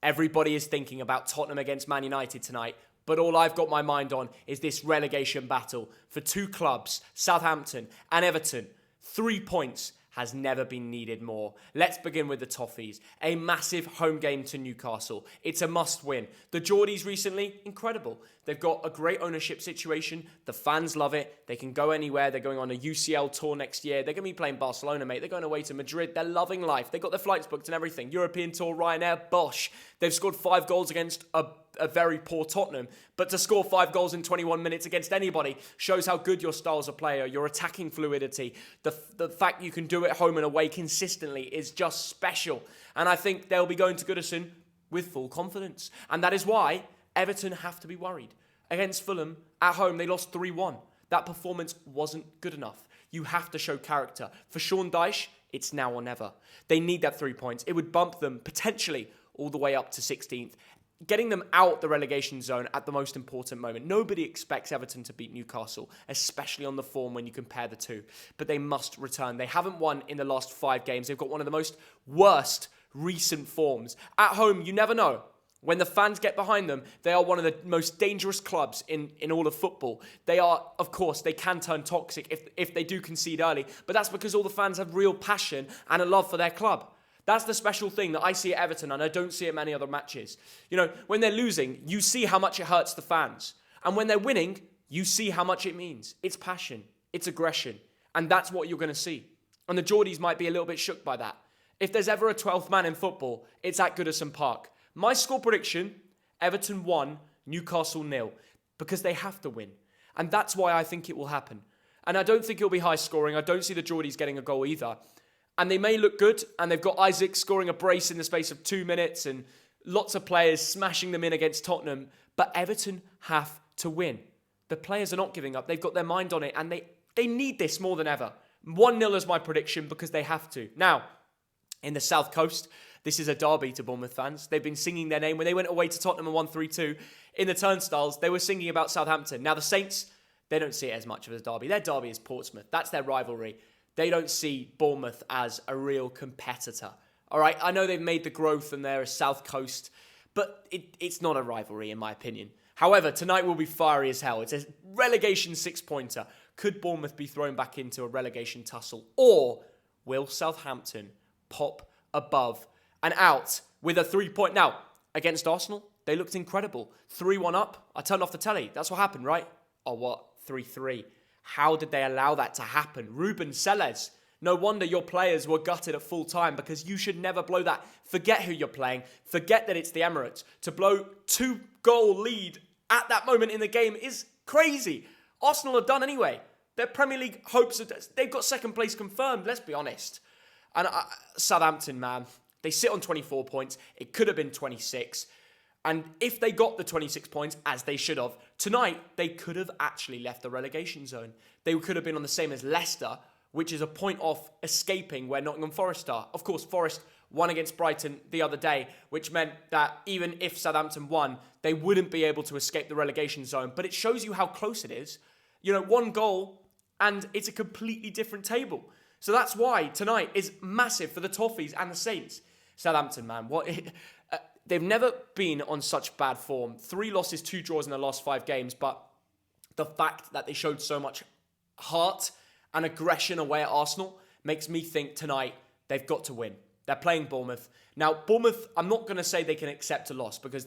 Everybody is thinking about Tottenham against Man United tonight, but all I've got my mind on is this relegation battle for two clubs, Southampton and Everton. 3 points has never been needed more. Let's begin with the Toffees. A massive home game to Newcastle. It's a must win. The Geordies recently, incredible. They've got a great ownership situation. The fans love it. They can go anywhere. They're going on a UCL tour next year. They're going to be playing Barcelona, mate. They're going away to Madrid. They're loving life. They've got their flights booked and everything. European tour, Ryanair, bosh. They've scored 5 goals against a very poor Tottenham. But to score 5 goals in 21 minutes against anybody shows how good your style as a player, your attacking fluidity, the fact you can do it home and away consistently is just special. And I think they'll be going to Goodison with full confidence. And that is why Everton have to be worried. Against Fulham, at home, they lost 3-1. That performance wasn't good enough. You have to show character. For Sean Dyche, it's now or never. They need that 3 points. It would bump them potentially all the way up to 16th. Getting them out the relegation zone at the most important moment. Nobody expects Everton to beat Newcastle, especially on the form when you compare the two. But they must return. They haven't won in the last 5 games. They've got one of the most worst recent forms. At home, you never know. When the fans get behind them, they are one of the most dangerous clubs in all of football. They are, of course, they can turn toxic if they do concede early. But that's because all the fans have real passion and a love for their club. That's the special thing that I see at Everton, and I don't see it in many other matches. You know, when they're losing, you see how much it hurts the fans. And when they're winning, you see how much it means. It's passion. It's aggression. And that's what you're going to see. And the Geordies might be a little bit shook by that. If there's ever a 12th man in football, it's at Goodison Park. My score prediction, Everton 1, Newcastle 0. Because they have to win. And that's why I think it will happen. And I don't think it'll be high scoring. I don't see the Geordies getting a goal either. And they may look good, and they've got Isaac scoring a brace in the space of 2 minutes, and lots of players smashing them in against Tottenham. But Everton have to win. The players are not giving up. They've got their mind on it, and they need this more than ever. 1-0 is my prediction because they have to. Now, in the South Coast, this is a derby to Bournemouth fans. They've been singing their name. When they went away to Tottenham and won 3-2, in the turnstiles, they were singing about Southampton. Now, the Saints, they don't see it as much of a derby. Their derby is Portsmouth. That's their rivalry. They don't see Bournemouth as a real competitor. All right, I know they've made the growth and they're a South Coast, but it's not a rivalry in my opinion. However, tonight will be fiery as hell. It's a relegation 6-pointer. Could Bournemouth be thrown back into a relegation tussle? Or will Southampton pop above and out with a 3-point? Now, against Arsenal, they looked incredible. 3-1 up. I turned off the telly. That's what happened, right? Oh, what? 3-3. How did they allow that to happen? Ruben Selles. No wonder your players were gutted at full time because you should never blow that. Forget who you're playing. Forget that it's the Emirates. To blow 2-goal lead at that moment in the game is crazy. Arsenal are done anyway. Their Premier League hopes, they've got second place confirmed, let's be honest. And Southampton, man, they sit on 24 points. It could have been 26. And if they got the 26 points, as they should have, tonight, they could have actually left the relegation zone. They could have been on the same as Leicester, which is a point off escaping where Nottingham Forest are. Of course, Forest won against Brighton the other day, which meant that even if Southampton won, they wouldn't be able to escape the relegation zone. But it shows you how close it is. You know, 1 goal, and it's a completely different table. So that's why tonight is massive for the Toffees and the Saints. Southampton, man, they've never been on such bad form. 3 losses, 2 draws in the last 5 games. But the fact that they showed so much heart and aggression away at Arsenal makes me think tonight they've got to win. They're playing Bournemouth. Now, Bournemouth, I'm not going to say they can accept a loss because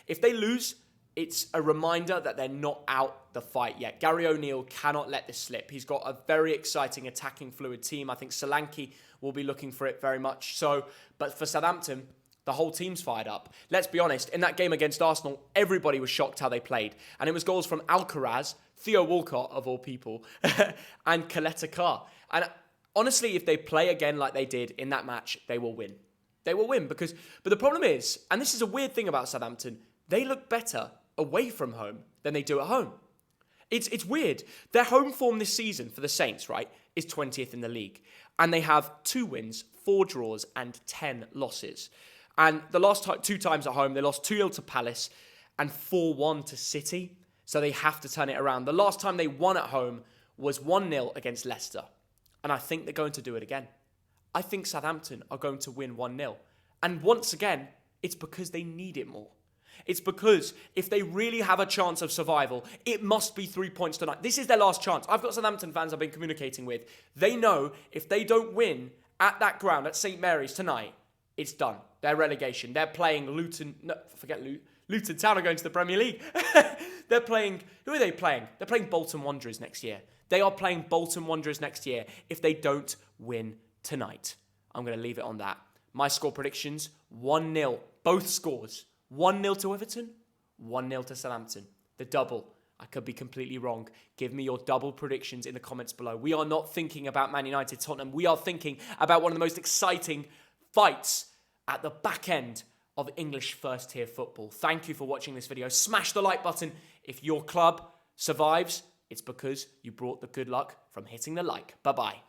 if they lose, it's a reminder that they're not out the fight yet. Gary O'Neill cannot let this slip. He's got a very exciting attacking fluid team. I think Solanke will be looking for it very much so. But for Southampton, the whole team's fired up. Let's be honest, in that game against Arsenal, everybody was shocked how they played. And it was goals from Alcaraz, Theo Walcott, of all people, and Coletta Carr. And honestly, if they play again like they did in that match, they will win. They will win but the problem is, and this is a weird thing about Southampton, they look better away from home than they do at home. It's weird. Their home form this season for the Saints, right, is 20th in the league. And they have 2 wins, 4 draws, and 10 losses. And the last 2 times at home, they lost 2-0 to Palace and 4-1 to City. So they have to turn it around. The last time they won at home was 1-0 against Leicester. And I think they're going to do it again. I think Southampton are going to win 1-0. And once again, It's because they need it more. It's because if they really have a chance of survival, it must be 3 points tonight. This is their last chance. I've got Southampton fans I've been communicating with. They know if they don't win at that ground at St Mary's tonight, it's done. They're relegation. They're playing Luton. No, forget Luton. Luton Town are going to the Premier League. They're playing... Who are they playing? They're playing Bolton Wanderers next year. They are playing Bolton Wanderers next year if they don't win tonight. I'm going to leave it on that. My score predictions, 1-0. Both scores. 1-0 to Everton, 1-0 to Southampton. The double. I could be completely wrong. Give me your double predictions in the comments below. We are not thinking about Man United Tottenham. We are thinking about one of the most exciting fights at the back end of English first-tier football. Thank you for watching this video. Smash the like button. If your club survives, it's because you brought the good luck from hitting the like. Bye-bye.